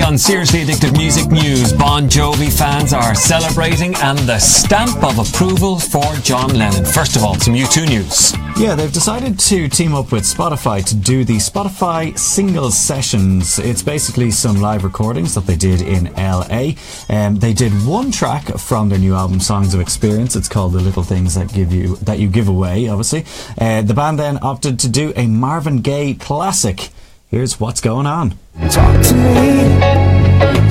on Seriously Addictive Music News, Bon Jovi fans are celebrating and the stamp of approval for John Lennon. First of all, some U2 news. Yeah, they've decided to team up with Spotify to do the Spotify Singles Sessions. It's basically some live recordings that they did in LA. They did one track from their new album, Songs of Experience. It's called The Little Things That You Give Away, obviously. The band then opted to do a Marvin Gaye classic. Here's What's Going On. Talk to me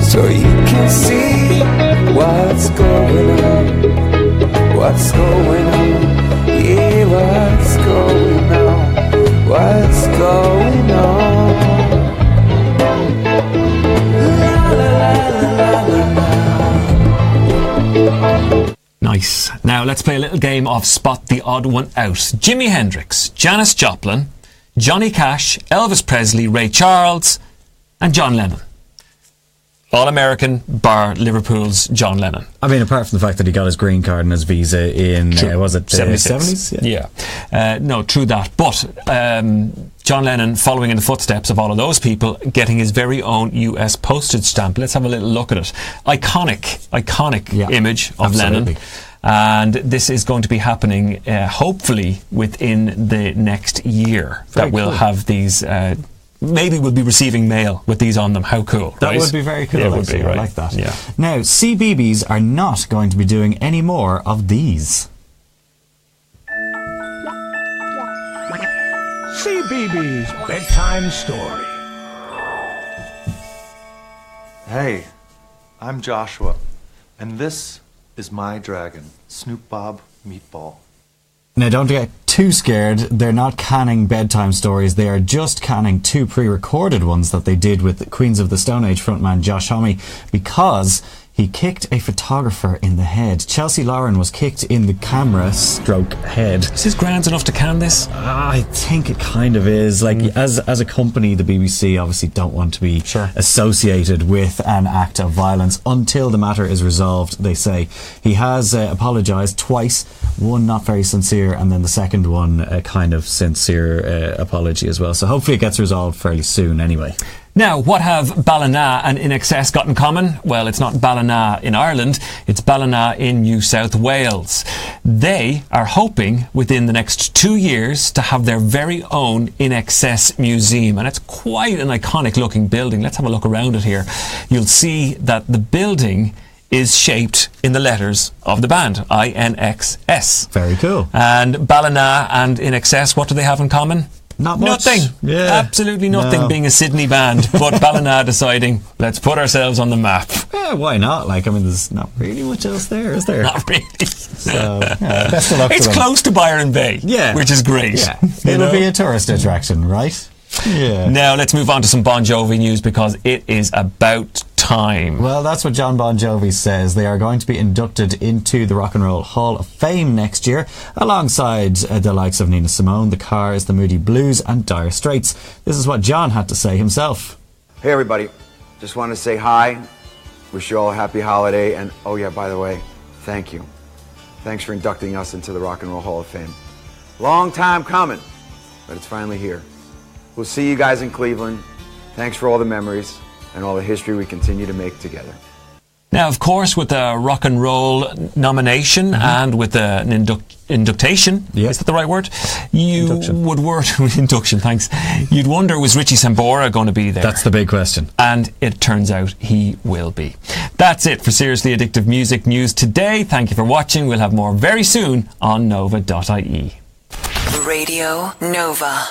so you can see what's going on. What's going on? Yeah, what's going on? What's going on? La, la, la, la, la, la. Nice. Now let's play a little game of Spot the Odd One Out. Jimi Hendrix, Janis Joplin, Johnny Cash, Elvis Presley, Ray Charles and John Lennon. All American, bar Liverpool's John Lennon. I mean, apart from the fact that he got his green card and his visa in, was it 70s? Yeah. No, true that. But John Lennon, following in the footsteps of all of those people, getting his very own US postage stamp. Let's have a little look at it. Iconic image of absolutely. Lennon. And this is going to be happening, hopefully, within the next year. Very that we'll cool. have these... maybe we'll be receiving mail with these on them. How cool, That right? would be very cool. Yeah, it would be, right? I like that. Yeah. Now, CBeebies are not going to be doing any more of these. CBeebies Bedtime Story. Hey, I'm Joshua, and this is my dragon, Snoop Bob Meatball. Now, don't get too scared. They're not canning bedtime stories. They are just canning two pre-recorded ones that they did with Queens of the Stone Age frontman Josh Homme, because he kicked a photographer in the head. Chelsea Lauren was kicked in the camera stroke head. Is this grand enough to can this? I think it kind of is. Like, as a company, the BBC obviously don't want to be associated with an act of violence until the matter is resolved, they say. He has apologised twice, one not very sincere, and then the second one a kind of sincere apology as well. So hopefully it gets resolved fairly soon anyway. Now, what have Ballina and In Excess got in common? Well, it's not Ballina in Ireland, it's Ballina in New South Wales. They are hoping within the next 2 years to have their very own In Excess museum, and it's quite an iconic looking building. Let's have a look around it here. You'll see that the building is shaped in the letters of the band, INXS. Very cool. And Ballina and In Excess, what do they have in common? Not much. Nothing. Yeah. Absolutely nothing, No. being a Sydney band. But Ballina deciding, let's put ourselves on the map. Yeah, why not? Like, I mean, there's not really much else there, is there? Not really. So, yeah, best of luck to It's them. close to Byron Bay, which is great. Yeah. You It'll know? be a tourist attraction, right? Yeah. Now, let's move on to some Bon Jovi news, because it is about time. Well, that's what John Bon Jovi says. They are going to be inducted into the Rock and Roll Hall of Fame next year, alongside the likes of Nina Simone, The Cars, The Moody Blues and Dire Straits. This is what John had to say himself. Hey everybody, just want to say hi, wish you all a happy holiday, and oh yeah, by the way, thank you. Thanks for inducting us into the Rock and Roll Hall of Fame. Long time coming, but it's finally here. We'll see you guys in Cleveland. Thanks for all the memories and all the history we continue to make together. Now, of course, with the rock and roll nomination and with an induction, is that the right word? Induction, thanks. You'd wonder, was Richie Sambora going to be there? That's the big question. And it turns out he will be. That's it for Seriously Addictive Music News today. Thank you for watching. We'll have more very soon on nova.ie. Radio Nova.